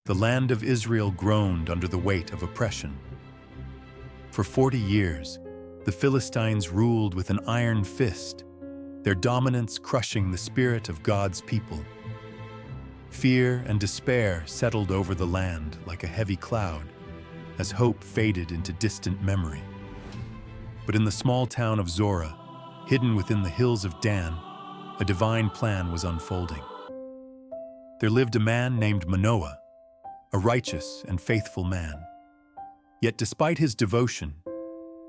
the land of Israel groaned under the weight of oppression. For 40 years, the Philistines ruled with an iron fist, their dominance crushing the spirit of God's people. Fear and despair settled over the land like a heavy cloud, as hope faded into distant memory. But in the small town of Zorah, hidden within the hills of Dan, a divine plan was unfolding. There lived a man named Manoah, a righteous and faithful man. Yet despite his devotion,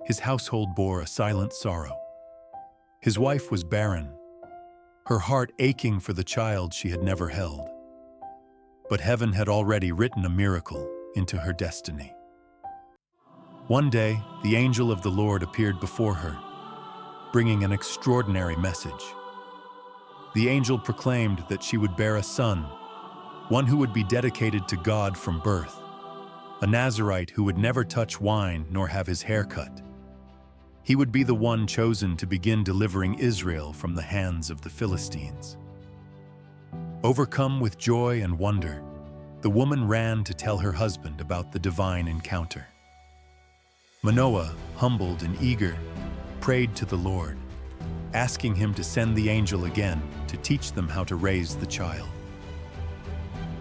his household bore a silent sorrow. His wife was barren, her heart aching for the child she had never held. But heaven had already written a miracle into her destiny. One day, the angel of the Lord appeared before her, bringing an extraordinary message. The angel proclaimed that she would bear a son, one who would be dedicated to God from birth, a Nazirite who would never touch wine nor have his hair cut. He would be the one chosen to begin delivering Israel from the hands of the Philistines. Overcome with joy and wonder, the woman ran to tell her husband about the divine encounter. Manoah, humbled and eager, prayed to the Lord, asking him to send the angel again to teach them how to raise the child.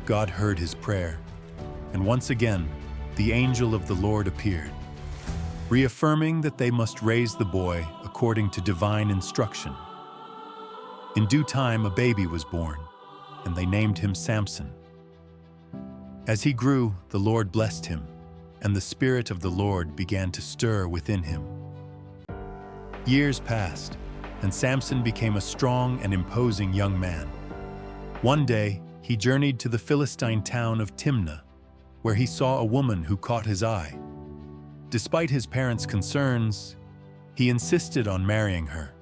God heard his prayer, and once again, the angel of the Lord appeared, reaffirming that they must raise the boy according to divine instruction. In due time, a baby was born, and they named him Samson. As he grew, the Lord blessed him, and the Spirit of the Lord began to stir within him. Years passed, and Samson became a strong and imposing young man. One day, he journeyed to the Philistine town of Timnah, where he saw a woman who caught his eye. Despite his parents' concerns, he insisted on marrying her,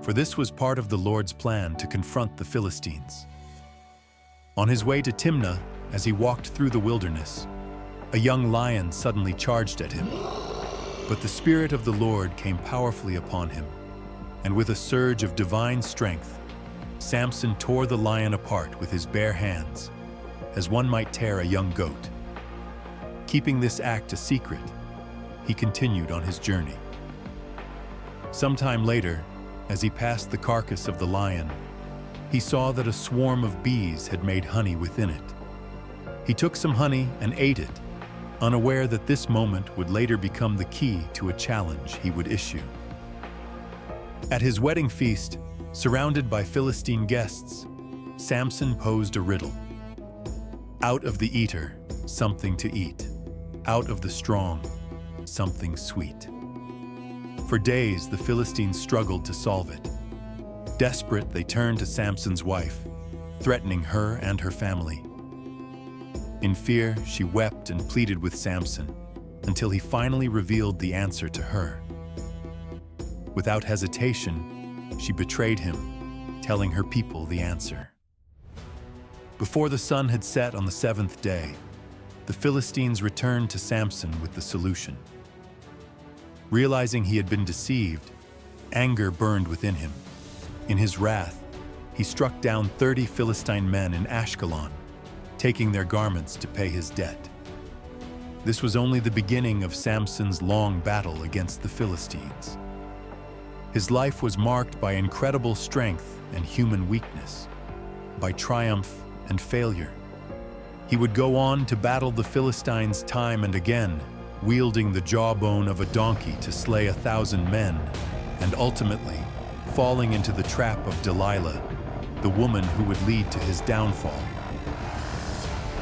for this was part of the Lord's plan to confront the Philistines. On his way to Timnah, as he walked through the wilderness, a young lion suddenly charged at him. But the Spirit of the Lord came powerfully upon him, and with a surge of divine strength, Samson tore the lion apart with his bare hands, as one might tear a young goat. Keeping this act a secret, he continued on his journey. Sometime later, as he passed the carcass of the lion, he saw that a swarm of bees had made honey within it. He took some honey and ate it, unaware that this moment would later become the key to a challenge he would issue. At his wedding feast, surrounded by Philistine guests, Samson posed a riddle. Out of the eater, something to eat. Out of the strong, something sweet. For days, the Philistines struggled to solve it. Desperate, they turned to Samson's wife, threatening her and her family. In fear, she wept and pleaded with Samson until he finally revealed the answer to her. Without hesitation, she betrayed him, telling her people the answer. Before the sun had set on the seventh day, the Philistines returned to Samson with the solution. Realizing he had been deceived, anger burned within him. In his wrath, he struck down 30 Philistine men in Ashkelon, taking their garments to pay his debt. This was only the beginning of Samson's long battle against the Philistines. His life was marked by incredible strength and human weakness, by triumph and failure. He would go on to battle the Philistines time and again, wielding the jawbone of a donkey to slay 1,000 men, and ultimately falling into the trap of Delilah, the woman who would lead to his downfall.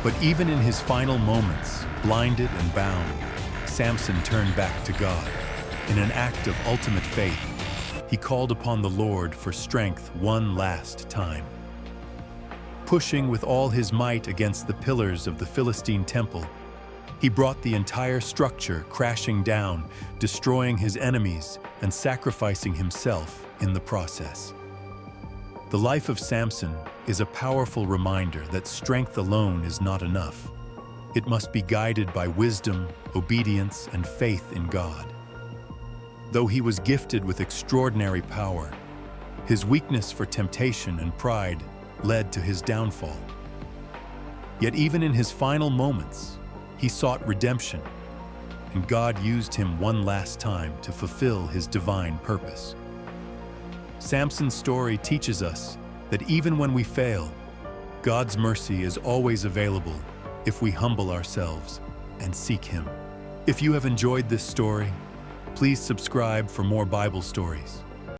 But even in his final moments, blinded and bound, Samson turned back to God. In an act of ultimate faith, he called upon the Lord for strength one last time. Pushing with all his might against the pillars of the Philistine temple, he brought the entire structure crashing down, destroying his enemies and sacrificing himself in the process. The life of Samson is a powerful reminder that strength alone is not enough. It must be guided by wisdom, obedience, and faith in God. Though he was gifted with extraordinary power, his weakness for temptation and pride led to his downfall. Yet even in his final moments, he sought redemption, and God used him one last time to fulfill his divine purpose. Samson's story teaches us that even when we fail, God's mercy is always available if we humble ourselves and seek Him. If you have enjoyed this story, please subscribe for more Bible stories.